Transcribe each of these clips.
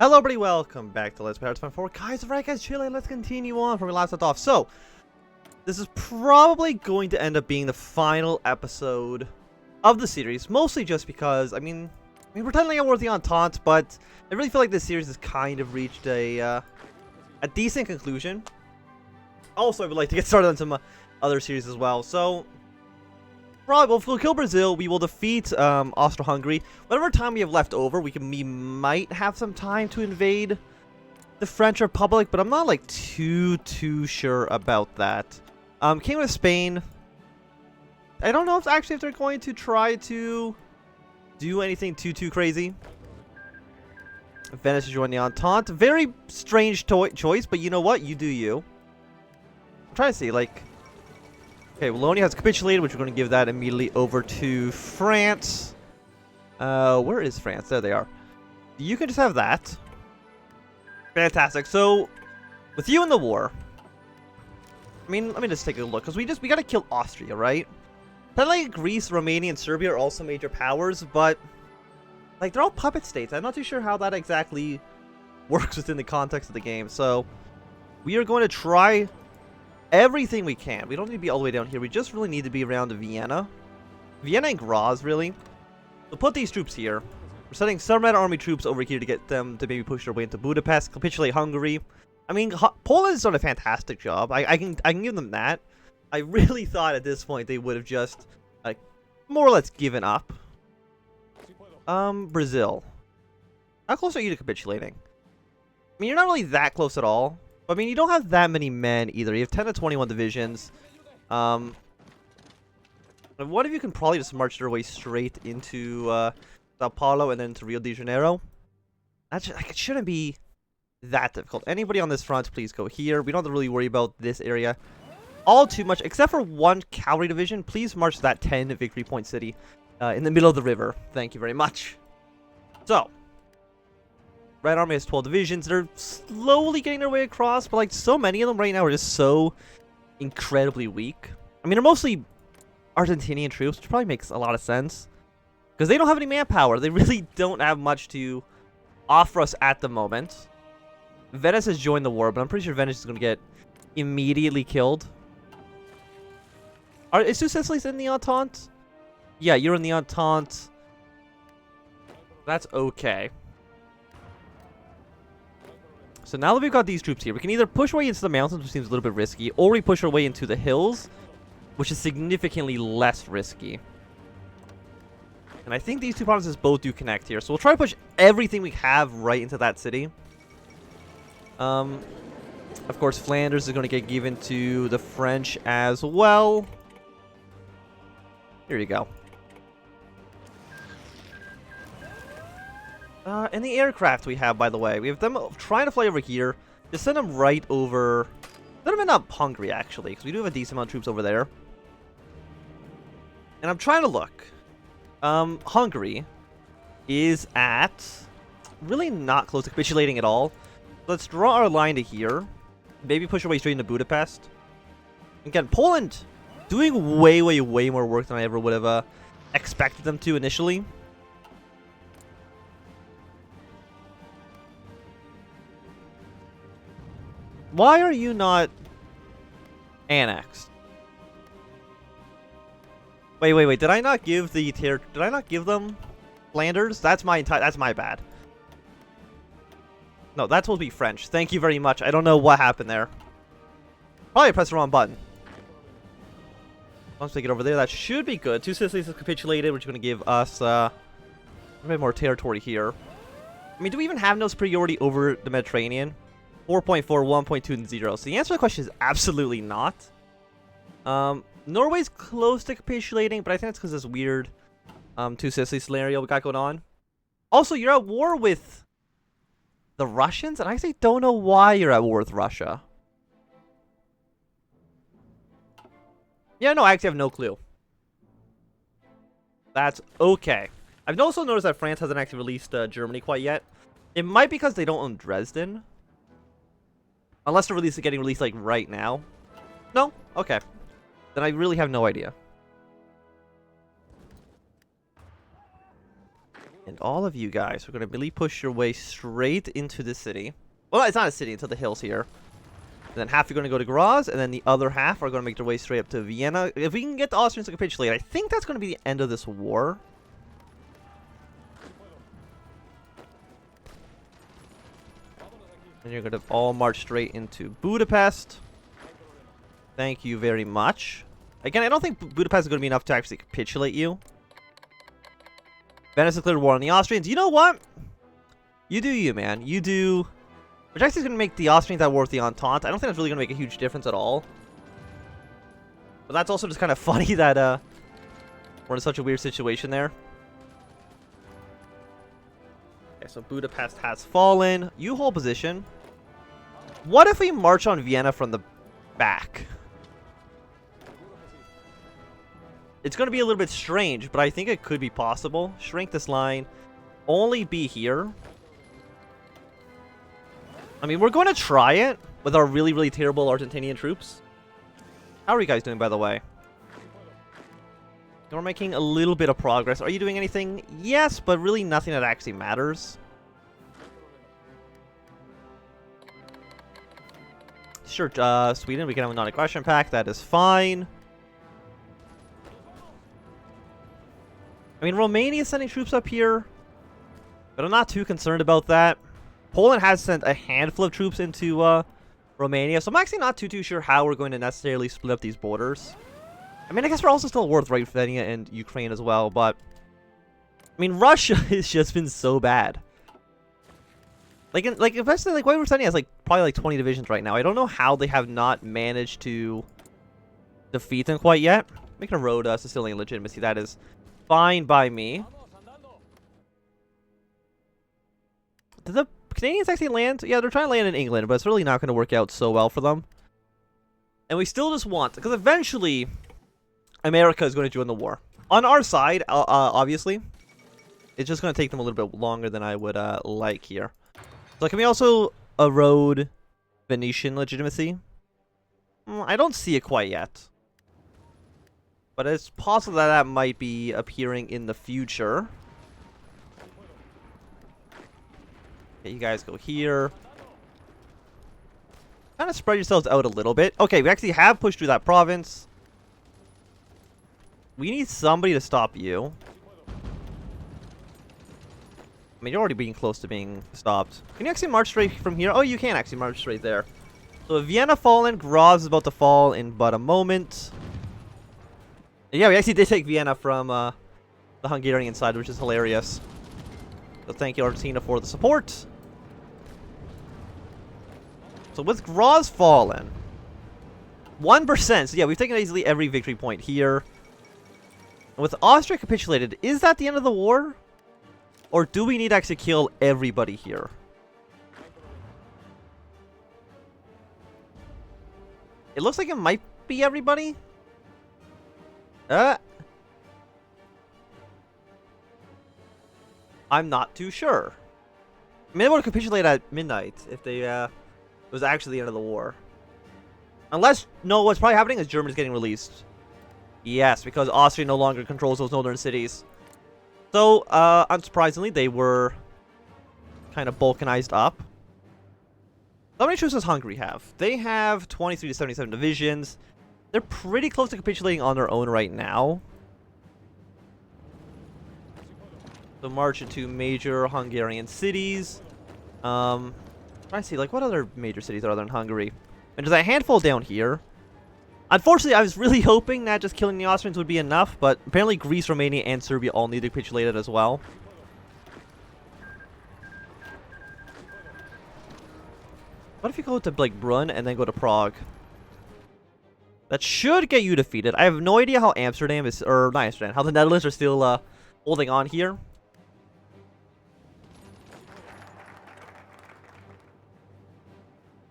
Hello everybody, welcome back to Let's Play Ep.18 Kaiserreich Chile. Let's continue on from where we last left off. So, this is probably going to end up being the final episode of the series, mostly just because, I mean we're technically at war with the Entente, but I really feel like this series has kind of reached a decent conclusion. Also, I would like to get started on some other series as well. So, probably we'll kill Brazil. We will defeat Austro-Hungary. Whatever time we have left over, we might have some time to invade the French Republic, but I'm not like too sure about that. Kingdom of Spain. I don't know if they're going to try to do anything too crazy. Venice is joining the Entente. Very strange choice, but you know what? You do you. I'm trying to see, like. Okay, Wallonia has capitulated, which we're going to give that immediately over to France. Where is France? There they are. You can just have that. Fantastic. So, with you in the war, I mean, let me just take a look, because we got to kill Austria, right? Technically, Greece, Romania, and Serbia are also major powers, but like they're all puppet states. I'm not too sure how that exactly works within the context of the game. So, we are going to try everything we can. We don't need to be all the way down here. We just really need to be around Vienna. Vienna and Graz, really. We'll put these troops here. We're sending some Red Army troops over here to get them to maybe push their way into Budapest, capitulate Hungary. I mean, Poland's done a fantastic job. I can give them that. I really thought at this point they would have just, like, more or less given up. Brazil. How close are you to capitulating? I mean, you're not really that close at all. I mean, you don't have that many men either. You have 10 to 21 divisions. One of you can probably just march their way straight into Sao Paulo and then to Rio de Janeiro. It shouldn't be that difficult. Anybody on this front, please go here. We don't have to really worry about this area all too much, except for one cavalry division. Please march to that 10 victory point city in the middle of the river. Thank you very much. So, Red Army has 12 divisions. They're slowly getting their way across, but like so many of them right now are just so incredibly weak. I mean, they're mostly Argentinian troops, which probably makes a lot of sense, because they don't have any manpower. They really don't have much to offer us at the moment. Venice has joined the war, but I'm pretty sure Venice is going to get immediately killed. Is two Sicilies in the Entente? Yeah, you're in the Entente. That's okay. So now that we've got these troops here, we can either push our way into the mountains, which seems a little bit risky, or we push our way into the hills, which is significantly less risky. And I think these two provinces both do connect here, so we'll try to push everything we have right into that city. Of course, Flanders is going to get given to the French as well. Here you go. And the aircraft we have, by the way, we have them trying to fly over here. Just send them right over. Send them in Hungary, actually, because we do have a decent amount of troops over there. And I'm trying to look. Hungary is at really not close to capitulating at all. Let's draw our line to here. Maybe push our way straight into Budapest. Again, Poland doing way more work than I ever would have expected them to initially. Why are you not annexed? Wait. Did I not give the Did I not give them Flanders? That's my bad. No, that's supposed to be French. Thank you very much. I don't know what happened there. Probably pressed the wrong button. Once we get over there, that should be good. Two Sicilies have capitulated, which is going to give us a bit more territory here. I mean, do we even have no superiority over the Mediterranean? 4.4, 1.2, and 0. So the answer to the question is absolutely not. Norway's close to capitulating, but I think that's because of this weird two Sicily scenario we got going on. Also, you're at war with the Russians, and I actually don't know why you're at war with Russia. Yeah, no, I actually have no clue. That's okay. I've also noticed that France hasn't actually released Germany quite yet. It might be because they don't own Dresden. Unless they're getting released like right now. No? Okay. Then I really have no idea. And all of you guys are going to really push your way straight into the city. Well, it's not a city, into the hills here. And then half are going to go to Graz, and then the other half are going to make their way straight up to Vienna. If we can get the Austrians to capitulate, I think that's going to be the end of this war. And you're going to all march straight into Budapest. Thank you very much. Again, I don't think Budapest is going to be enough to actually capitulate you. Venice declared war on the Austrians. You know what? You do you, man. You do. Which actually is going to make the Austrians at war with the Entente. I don't think that's really going to make a huge difference at all. But that's also just kind of funny that we're in such a weird situation there. Okay, so Budapest has fallen. You hold position. What if we march on Vienna from the back? It's going to be a little bit strange, but I think it could be possible. Shrink this line. Only be here. I mean, we're going to try it with our really, really terrible Argentinian troops. How are you guys doing, by the way? We're making a little bit of progress. Are you doing anything? Yes, but really nothing that actually matters. Sure, Sweden, we can have a non-aggression pact. That is fine. I mean, Romania is sending troops up here, but I'm not too concerned about that. Poland has sent a handful of troops into Romania, so I'm actually not too sure how we're going to necessarily split up these borders. I mean, I guess we're also still at war with Lithuania and Ukraine as well, but I mean, Russia has just been so bad. Like, especially like White Ruthenia has probably like 20 divisions right now. I don't know how they have not managed to defeat them quite yet. Making a road Sicilian legitimacy, that is fine by me. Did the Canadians actually land? Yeah, they're trying to land in England, but it's really not going to work out so well for them. And we still just want, because eventually America is going to join the war. On our side, obviously. It's just going to take them a little bit longer than I would like here. So can we also erode Venetian legitimacy? I don't see it quite yet. But it's possible that that might be appearing in the future. Okay, you guys go here. Kind of spread yourselves out a little bit. Okay, we actually have pushed through that province. We need somebody to stop you. I mean, you're already being close to being stopped. Can you actually march straight from here? Oh, you can actually march straight there. So Vienna fallen. Graz is about to fall in but a moment. And yeah, we actually did take Vienna from the Hungarian side, which is hilarious. So thank you, Argentina, for the support. So with Graz fallen, 1%. So yeah, we've taken easily every victory point here. And with Austria capitulated, is that the end of the war? Or do we need to actually kill everybody here? It looks like it might be everybody. I'm not too sure. I mean, they would have capitulated at midnight if they it was actually the end of the war. Unless, no, what's probably happening is Germany's getting released. Yes, because Austria no longer controls those northern cities. So, unsurprisingly, they were kind of balkanized up. How many troops does Hungary have? They have 23 to 77 divisions. They're pretty close to capitulating on their own right now. So march into major Hungarian cities. Trying to see, like, what other major cities are there in Hungary? And there's a handful down here. Unfortunately, I was really hoping that just killing the Austrians would be enough, but apparently Greece, Romania, and Serbia all need to capitulate it as well. What if you go to, like, Brunn and then go to Prague? That should get you defeated. I have no idea how Amsterdam is, or not Amsterdam, how the Netherlands are still holding on here.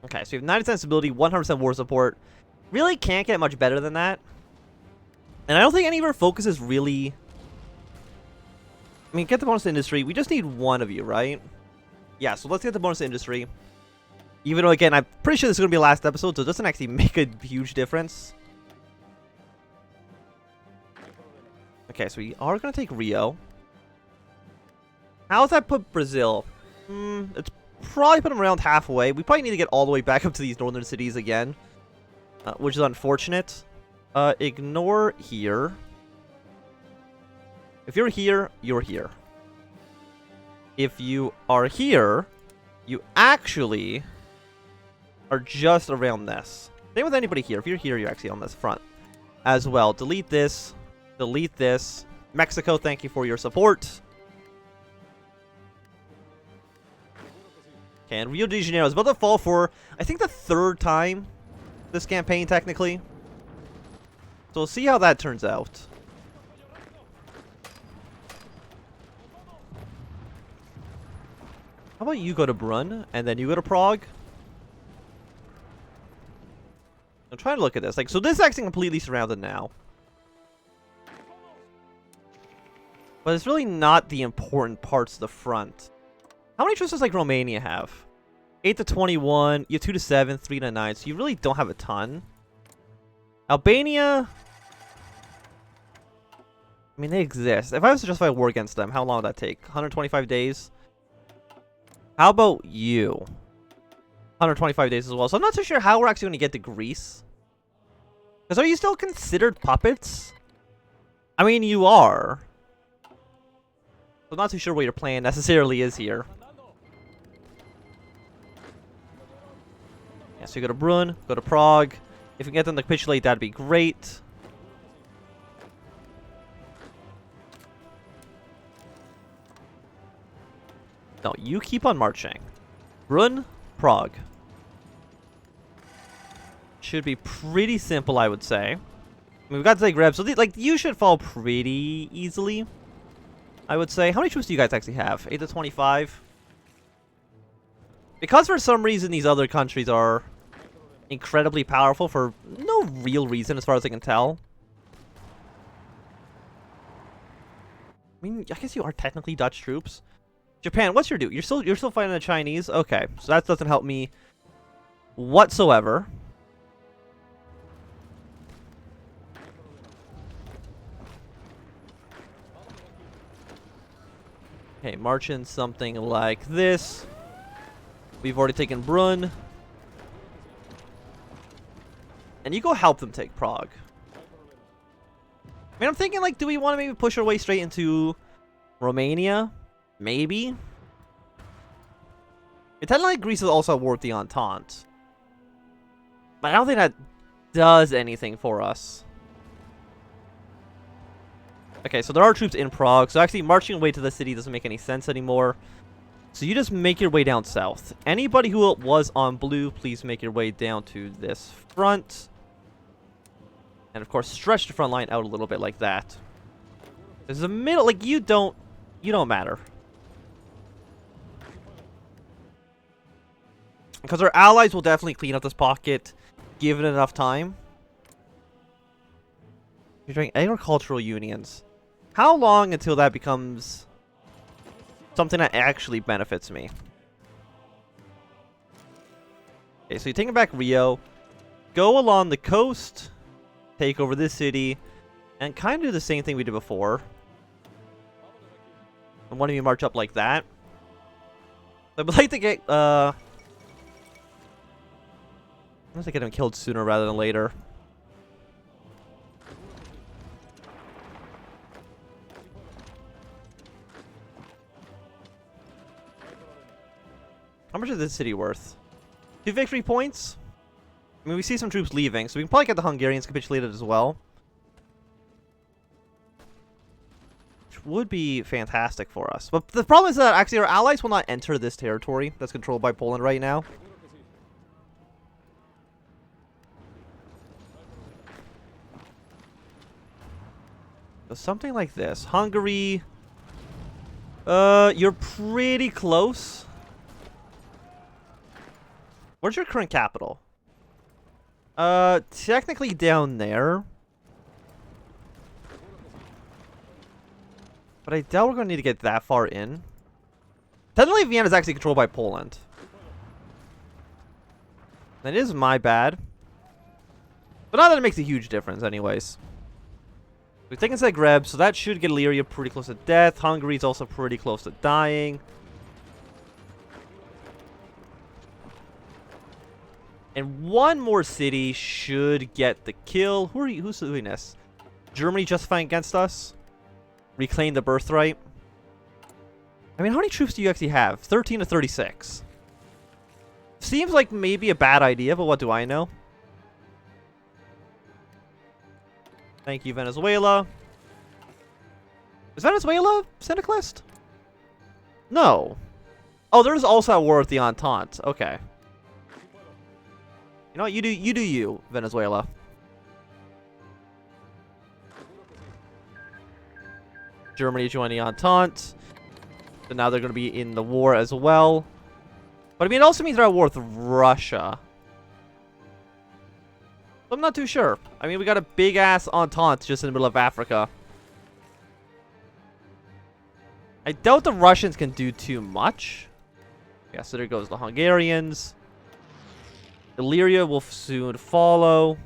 Okay, so you have 90% stability, 100% war support. Really can't get much better than that. And I don't think any of our focus is really... I mean, get the bonus to industry. We just need one of you, right? Yeah, so let's get the bonus to industry. Even though, again, I'm pretty sure this is going to be the last episode, so it doesn't actually make a huge difference. Okay, so we are going to take Rio. How's that put Brazil? It's probably put them around halfway. We probably need to get all the way back up to these northern cities again, which is unfortunate. Ignore here. If you're here, you're here. If you are here, you actually are just around this. Same with anybody here. If you're here, you're actually on this front as well. Delete this. Delete this. Mexico, thank you for your support. Okay, and Rio de Janeiro is about to fall for, I think, the 3rd time this campaign, technically. So we'll see how that turns out. How about you go to Brunn, and then you go to Prague? I'm trying to look at this. Like, so this is actually completely surrounded now. But it's really not the important parts of the front. How many troops does, like, Romania have? 8 to 21, you have 2 to 7, 3 to 9, so you really don't have a ton. Albania... I mean, they exist. If I was to justify a war against them, how long would that take? 125 days? How about you? 125 days as well. So I'm not so sure how we're actually going to get to Greece. Because are you still considered puppets? I mean, you are. So I'm not too sure what your plan necessarily is here. Yeah, so you go to Brunn, go to Prague. If we can get them to capitulate, that'd be great. No, you keep on marching. Brunn, Prague. Should be pretty simple, I would say. I mean, we've got Zagreb, so like you should fall pretty easily, I would say. How many troops do you guys actually have? 8 to 25? Because for some reason these other countries are incredibly powerful for no real reason as far as I can tell. I mean, I guess you are technically Dutch troops. Japan, what's your do? You're still fighting the Chinese? Okay, so that doesn't help me whatsoever. Okay, march in something like this. We've already taken Brunn. And you go help them take Prague. I mean, I'm thinking, like, do we want to maybe push our way straight into Romania? Maybe. It's technically Greece is also at war with the Entente. But I don't think that does anything for us. Okay, so there are troops in Prague. So actually marching away to the city doesn't make any sense anymore. So you just make your way down south. Anybody who was on blue, please make your way down to this front. And of course, stretch the front line out a little bit like that. There's a middle, like you don't matter. Because our allies will definitely clean up this pocket, given enough time. You're doing agricultural unions. How long until that becomes something that actually benefits me? Okay, so you're taking back Rio. Go along the coast. Take over this city. And kind of do the same thing we did before. And why don't you march up like that? I would like to get, I want to get him killed sooner rather than later. How much is this city worth? 2 victory points? I mean, we see some troops leaving, so we can probably get the Hungarians capitulated as well. Which would be fantastic for us. But the problem is that actually our allies will not enter this territory that's controlled by Poland right now. So something like this. Hungary. You're pretty close. Where's your current capital? Technically down there. But I doubt we're going to need to get that far in. Technically, Vienna is actually controlled by Poland. That is my bad. But not that it makes a huge difference anyways. We've taken Zagreb, so that should get Illyria pretty close to death. Hungary's also pretty close to dying. And one more city should get the kill. Who's doing this? Germany justifying against us? Reclaim the birthright? I mean, how many troops do you actually have? 13 to 36. Seems like maybe a bad idea, but what do I know? Thank you, Venezuela. Is Venezuela syndicalist? No. Oh, there's also a war with the Entente. Okay. You know what? You do you, Venezuela. Germany joined the Entente. So now they're going to be in the war as well. But I mean, it also means they're at war with Russia. I'm not too sure. I mean, we got a big-ass Entente just in the middle of Africa. I doubt the Russians can do too much. Yeah, so there goes the Hungarians. Illyria will soon follow.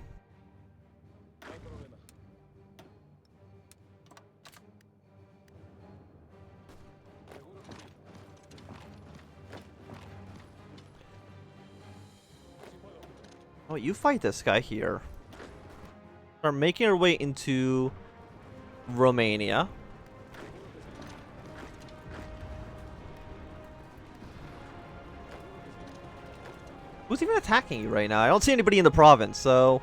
Oh, you fight this guy here. Start making our way into Romania. Who's even attacking you right now? I don't see anybody in the province, so...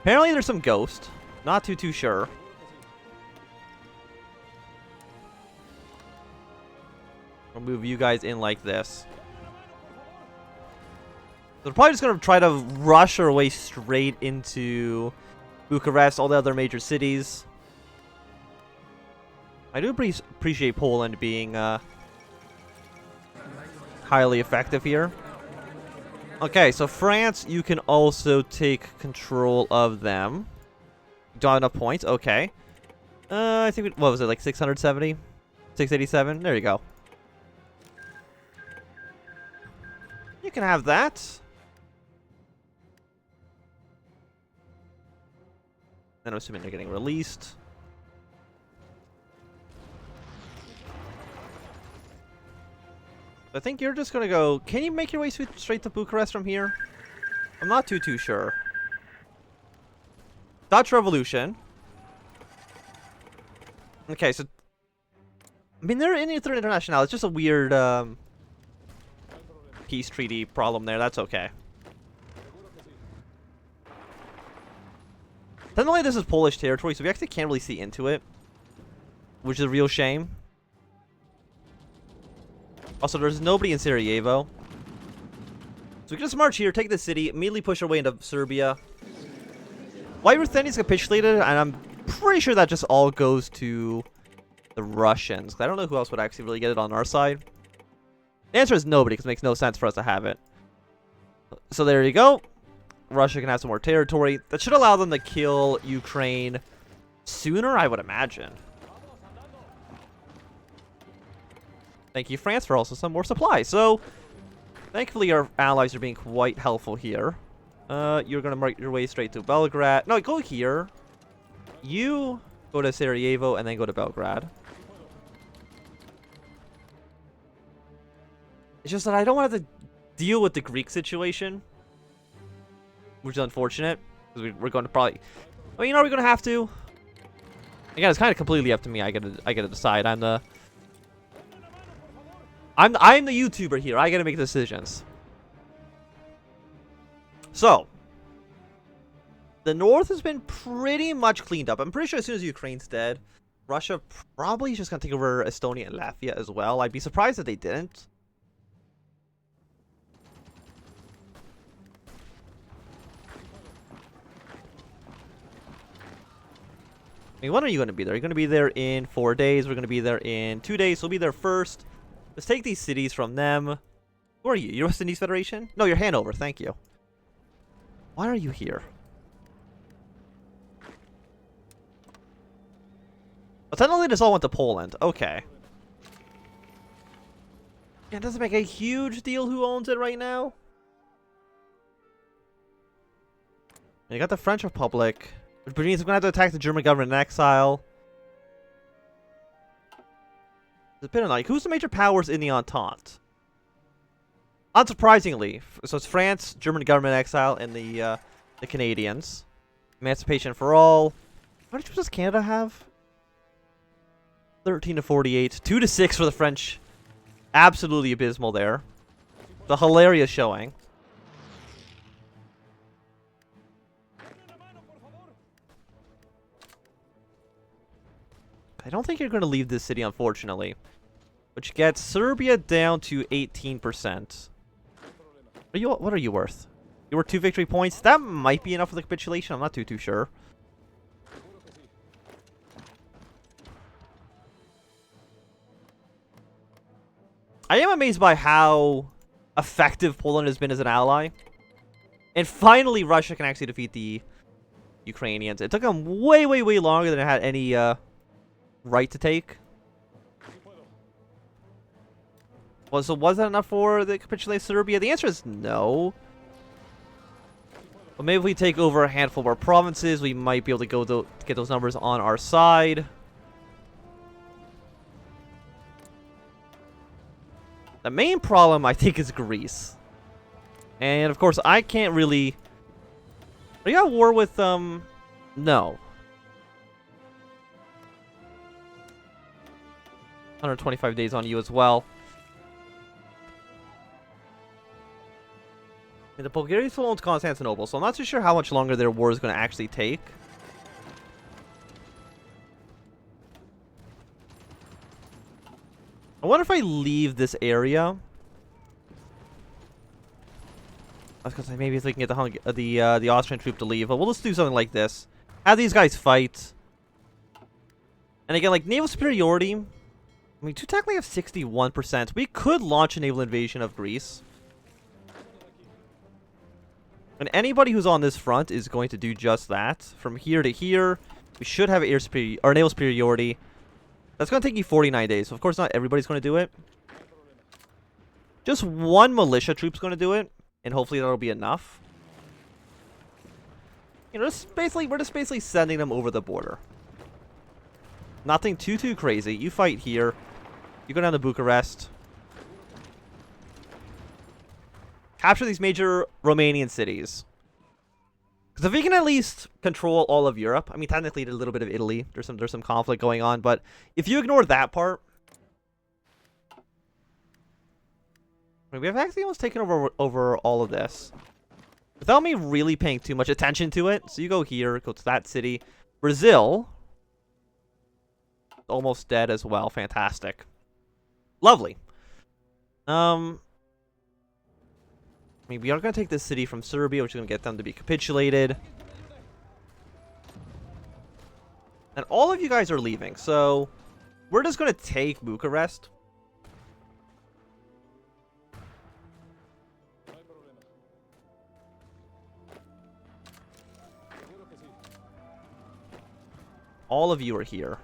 Apparently there's some ghost. Not too sure. I'll move you guys in like this. They're probably just going to try to rush our way straight into Bucharest, all the other major cities. I do appreciate Poland being highly effective here. Okay, so France, you can also take control of them. Don't have enough points. Okay. I think, what was it, like 670? 687? There you go. You can have that. Then I'm assuming they're getting released. I think you're just gonna go... Can you make your way straight to Bucharest from here? I'm not too sure. Dutch Revolution. Okay, so... I mean, they're in the Third International. It's just a weird peace treaty problem there. That's okay. Technically, this is Polish territory, so we actually can't really see into it. Which is a real shame. Also, there's nobody in Sarajevo. So we can just march here, take the city, immediately push our way into Serbia. White Ruthenia's capitulated, and I'm pretty sure that just all goes to the Russians. I don't know who else would actually really get it on our side. The answer is nobody, because it makes no sense for us to have it. So there you go. Russia can have some more territory. That should allow them to kill Ukraine sooner, I would imagine. Thank you, France, for also some more supplies. So, thankfully, our allies are being quite helpful here. You're going to make your way straight to Belgrade. No, go here. You go to Sarajevo and then go to Belgrade. It's just that I don't want to have to deal with the Greek situation. Which is unfortunate. Because we're going to probably... Well, you know, we're going to have to. Again, it's kind of completely up to me. I gotta decide. I'm the YouTuber here. I gotta make decisions. So, the north has been pretty much cleaned up. I'm pretty sure as soon as Ukraine's dead, Russia probably is just gonna take over Estonia and Latvia as well. I'd be surprised if they didn't. I mean, when are you going to be there? You're going to be there in 4 days. We're going to be there in 2 days. So we'll be there first. Let's take these cities from them. Who are you? You're West Indies Federation? No, you're Hanover. Thank you. Why are you here? Well, technically this all went to Poland. Okay. Yeah, it doesn't make a huge deal who owns it right now. And you got the French Republic. Which means we're going to have to attack the German government in exile. It's been like, who's the major powers in the Entente? Unsurprisingly, so it's France, German government in exile, and the Canadians. Emancipation for all. How many troops does Canada have? 13 to 48. 2 to 6 for the French. Absolutely abysmal there. The hilarious showing. I don't think you're going to leave this city, unfortunately. Which gets Serbia down to 18%. What are you worth? You're worth 2 victory points. That might be enough for the capitulation. I'm not too sure. I am amazed by how effective Poland has been as an ally. And finally, Russia can actually defeat the Ukrainians. It took them way, way, way longer than it had any right to take. Well, so was that enough for the capitulate Serbia? The answer is no. But maybe if we take over a handful more provinces, we might be able to get those numbers on our side. The main problem, I think, is Greece. And, of course, I can't really... Are you at war with, No. 125 days on you as well. And the Bulgarians still owns Constantinople, so I'm not too sure how much longer their war is going to actually take. I wonder if I leave this area. I was gonna say maybe if we can get the Austrian troop to leave, but we'll just do something like this. Have these guys fight. And again, like naval superiority. I mean, two technically have 61%. We could launch a naval invasion of Greece. And anybody who's on this front is going to do just that. From here to here, we should have naval superiority. That's going to take you 49 days. So of course, not everybody's going to do it. Just one militia troop's going to do it. And hopefully that'll be enough. You know, we're just basically sending them over the border. Nothing too crazy. You fight here. You go down to Bucharest. Capture these major Romanian cities. Because if we can at least control all of Europe, I mean, technically a little bit of Italy. There's some conflict going on, but if you ignore that part, I mean, we have actually almost taken over all of this without me really paying too much attention to it. So you go here, go to that city. Brazil, almost dead as well. Fantastic, lovely. I mean, we are going to take this city from Serbia, which is going to get them to be capitulated. And all of you guys are leaving, so we're just going to take Bucharest. All of you are here.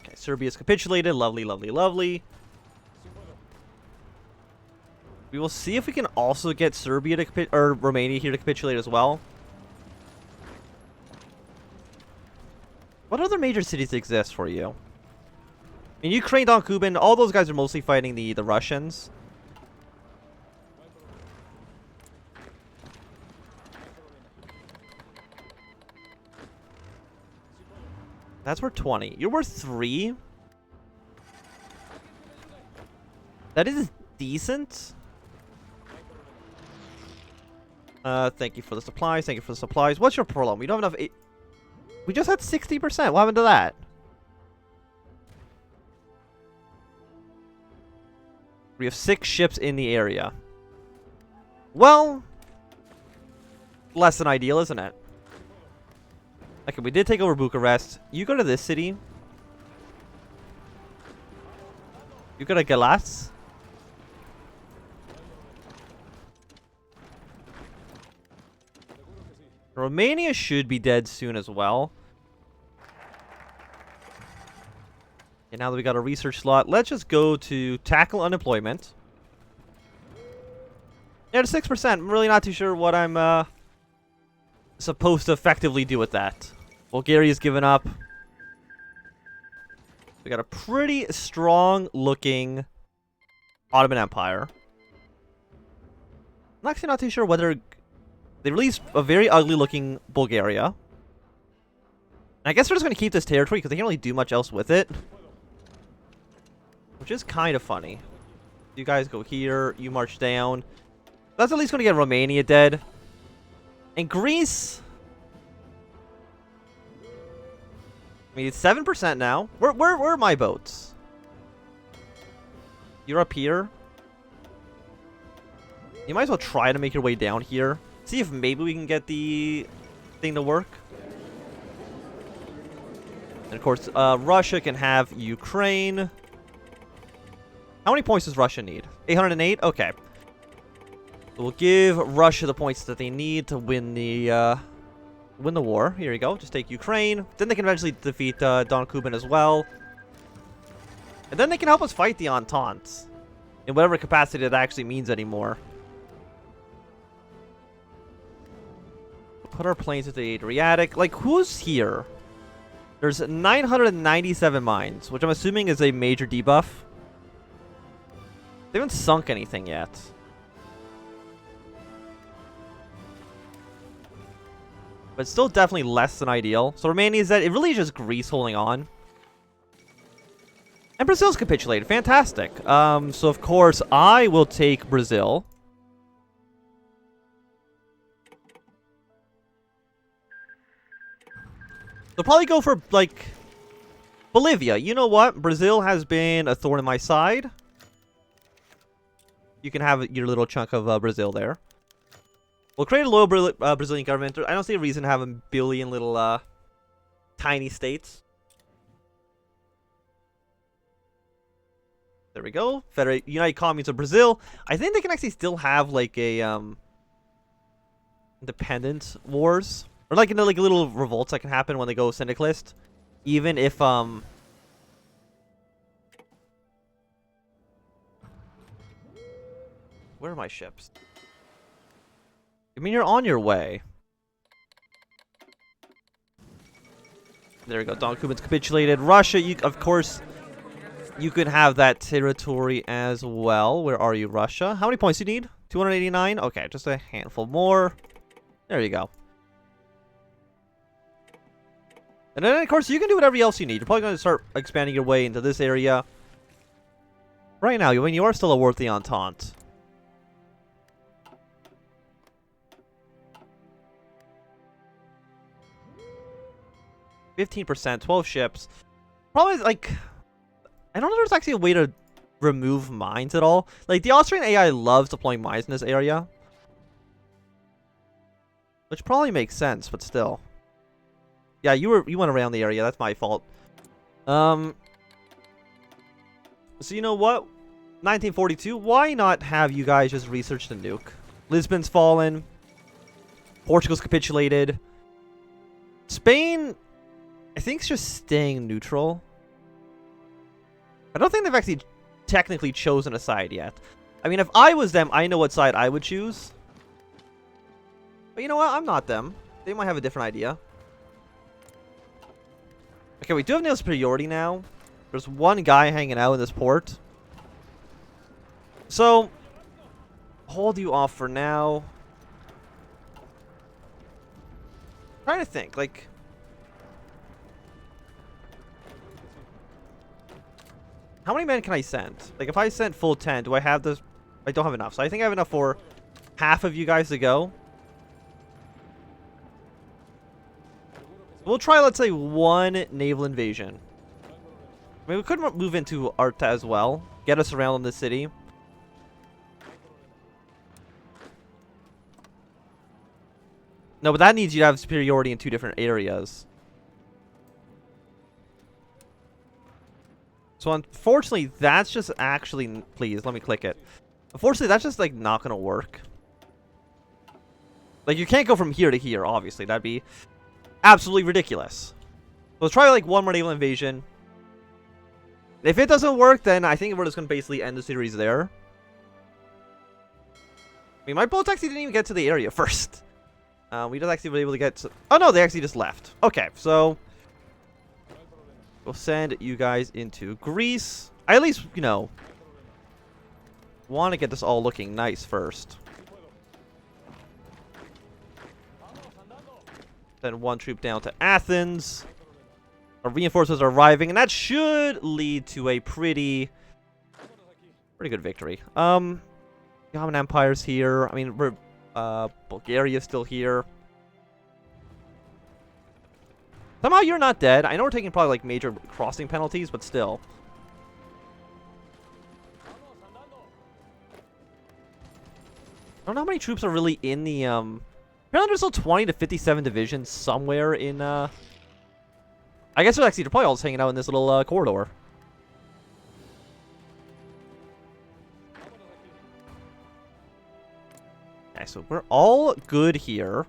Okay, Serbia's capitulated. Lovely, lovely, lovely. We will see if we can also get Serbia to or Romania here to capitulate as well. What other major cities exist for you? I mean, Ukraine, Don Kuban, all those guys are mostly fighting the Russians. That's worth 20. You're worth 3? That is decent. Thank you for the supplies. Thank you for the supplies. What's your problem? We don't have enough. We just had 60%. What happened to that? We have 6 ships in the area. Well, less than ideal, isn't it? Okay, we did take over Bucharest. You go to this city. You go to Galas. Romania should be dead soon as well. And now that we got a research slot, let's just go to tackle unemployment. Yeah, to 6%. I'm really not too sure what I'm supposed to effectively do with that. Bulgaria's given up. We got a pretty strong looking Ottoman Empire. I'm actually not too sure whether they released a very ugly looking Bulgaria. And I guess we're just going to keep this territory because they can't really do much else with it. Which is kind of funny. You guys go here, you march down. That's at least going to get Romania dead. And Greece... I mean, it's 7% now. Where are my boats? You're up here. You might as well try to make your way down here. See if maybe we can get the thing to work. And of course, Russia can have Ukraine. How many points does Russia need? 808? Okay. We'll give Russia the points that they need to win the war. Here you go. Just take Ukraine. Then they can eventually defeat Don Kuban as well. And then they can help us fight the Entente. In whatever capacity that actually means anymore. Put our planes into the Adriatic. Like, who's here? There's 997 mines, which I'm assuming is a major debuff. They haven't sunk anything yet. But still definitely less than ideal. So Romania is that it really is just Greece holding on. And Brazil's capitulated. Fantastic. So of course I will take Brazil. They'll probably go for like Bolivia. You know what? Brazil has been a thorn in my side. You can have your little chunk of Brazil there. We'll create a loyal Brazilian government. I don't see a reason to have a billion little tiny states. There we go. United Communes of Brazil. I think they can actually still have like a independent wars. Or like little revolts that can happen when they go syndicalist. Even if where are my ships? I mean, you're on your way. There we go. Don Kuban's capitulated. Russia, of course, you could have that territory as well. Where are you, Russia? How many points do you need? 289? Okay, just a handful more. There you go. And then, of course, you can do whatever else you need. You're probably going to start expanding your way into this area. Right now, I mean, you are still a worthy Entente. 15%, 12 ships. Probably, like... I don't know if there's actually a way to remove mines at all. Like, the Austrian AI loves deploying mines in this area. Which probably makes sense, but still. Yeah, you went around the area. That's my fault. So you know what? 1942. Why not have you guys just research the nuke? Lisbon's fallen. Portugal's capitulated. Spain, I think, is just staying neutral. I don't think they've actually technically chosen a side yet. I mean, if I was them, I know what side I would choose. But you know what? I'm not them. They might have a different idea. Okay, we do have naval superiority now. There's one guy hanging out in this port. So, hold you off for now. I'm trying to think, like... How many men can I send? Like, if I sent full 10, do I have this? I don't have enough. So I think I have enough for half of you guys to go. We'll try, let's say, one naval invasion. I mean, we could move into Arta as well. Get us around in the city. No, but that needs you to have superiority in 2 different areas. So unfortunately, that's just actually... Please, let me click it. Unfortunately, that's just, like, not gonna work. Like, you can't go from here to here, obviously. That'd be absolutely ridiculous. So let's try, like, one more naval invasion. If it doesn't work, then I think we're just gonna basically end the series there. I mean, my boats actually didn't even get to the area first. We just actually were able to get some... Oh, no, they actually just left. Okay, so... We'll send you guys into Greece. I at least, you know, want to get this all looking nice first. Send one troop down to Athens. Our reinforcements are arriving, and that should lead to a pretty good victory. Ottoman Empire's here. I mean, we're Bulgaria's still here. Somehow you're not dead. I know we're taking probably like major crossing penalties, but still. I don't know how many troops are really in the apparently there's still 20 to 57 divisions somewhere in I guess they're probably all just hanging out in this little corridor. Okay, so we're all good here.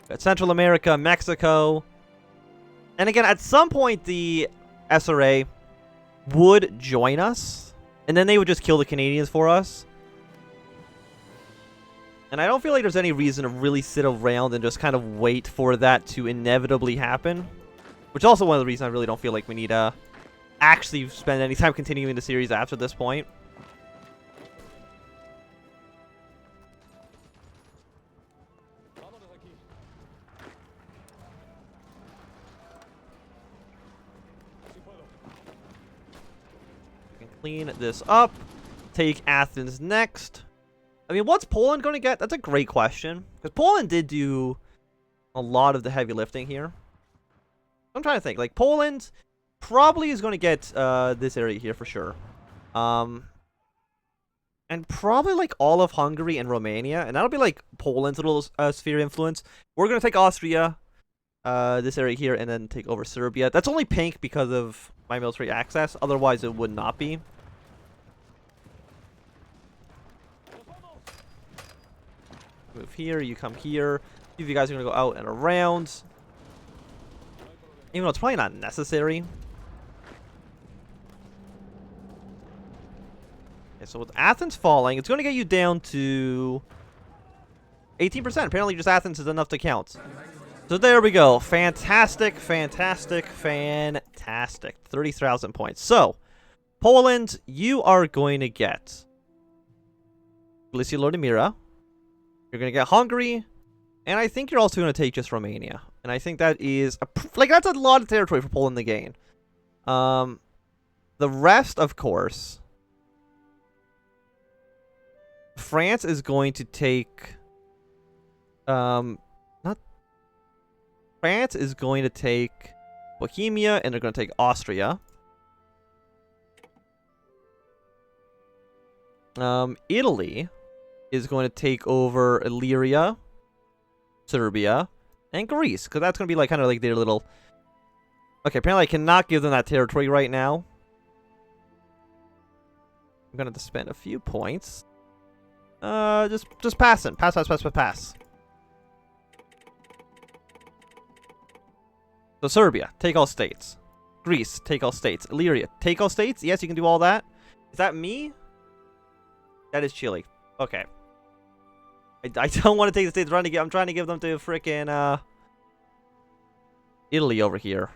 Got Central America, Mexico. And again, at some point the SRA would join us, and then they would just kill the Canadians for us. And I don't feel like there's any reason to really sit around and just kind of wait for that to inevitably happen. Which is also one of the reasons I really don't feel like we need to actually spend any time continuing the series after this point. We can clean this up. Take Athens next. I mean, what's Poland going to get? That's a great question. Because Poland did do a lot of the heavy lifting here. I'm trying to think. Like, Poland probably is going to get this area here for sure. And probably, like, all of Hungary and Romania. And that'll be, like, Poland's little sphere of influence. We're going to take Austria, this area here, and then take over Serbia. That's only pink because of my military access. Otherwise, it would not be. Move here, you come here. Few of you guys are going to go out and around. Even though it's probably not necessary. Okay, so with Athens falling, it's going to get you down to 18%. Apparently just Athens is enough to count. So there we go. Fantastic, fantastic, fantastic. 30,000 points. So, Poland, you are going to get Galicia Lodimira. You're going to get Hungary, and I think you're also going to take just Romania. And I think that is, that's a lot of territory for Poland to gain. The rest, of course, France is going to take, France is going to take Bohemia, and they're going to take Austria. Italy is going to take over Illyria, Serbia, and Greece, because that's going to be like kind of like their little... Okay, apparently I cannot give them that territory right now. I'm going to have to spend a few points. Just pass it. Pass. So Serbia, take all states. Greece, take all states. Illyria, take all states. Yes, you can do all that. Is that me? That is Chile. Okay. I don't want to take the states. I'm trying to give them to frickin' Italy over here.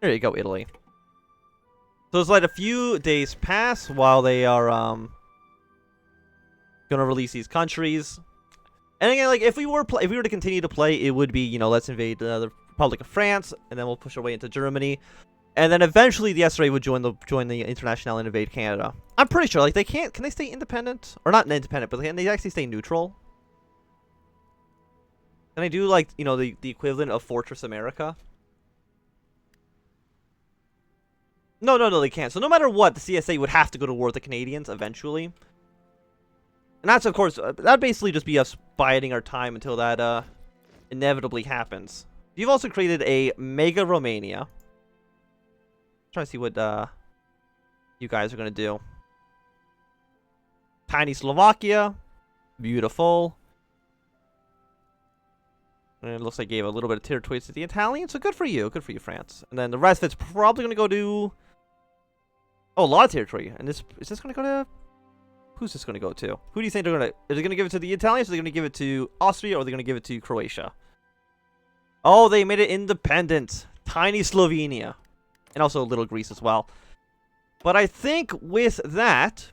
There you go, Italy. So it's like a few days pass while they are gonna release these countries. And again, like if we were to continue to play, it would be, you know, let's invade the Republic of France, and then we'll push our way into Germany. And then eventually the SRA would join the International and invade Canada. I'm pretty sure, like, can they stay independent? Or not independent, but can they actually stay neutral? Can they do, like, you know, the equivalent of Fortress America? No, they can't. So no matter what, the CSA would have to go to war with the Canadians eventually. And that's, of course, that'd basically just be us biding our time until that inevitably happens. You've also created a Mega Romania. Trying to see what you guys are going to do. Tiny Slovakia. Beautiful. And it looks like you gave a little bit of territory to the Italians, so good for you. Good for you, France. And then the rest of it's probably going to go to Oh, a lot of territory. And this is this going to go to... Who's this going to go to? Who do you think they're going to... Are they going to give it to the Italians? Or are they going to give it to Austria? Or are they going to give it to Croatia? Oh, they made it independent. Tiny Slovenia. And also little Greece as well. But I think with that,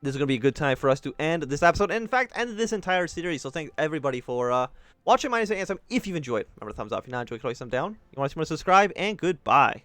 this is going to be a good time for us to end this episode. And in fact, end this entire series. So thank everybody for watching my name is Ansem. If you've enjoyed, remember to thumbs up. If you not enjoyed, click thumbs down. You want to subscribe, and goodbye.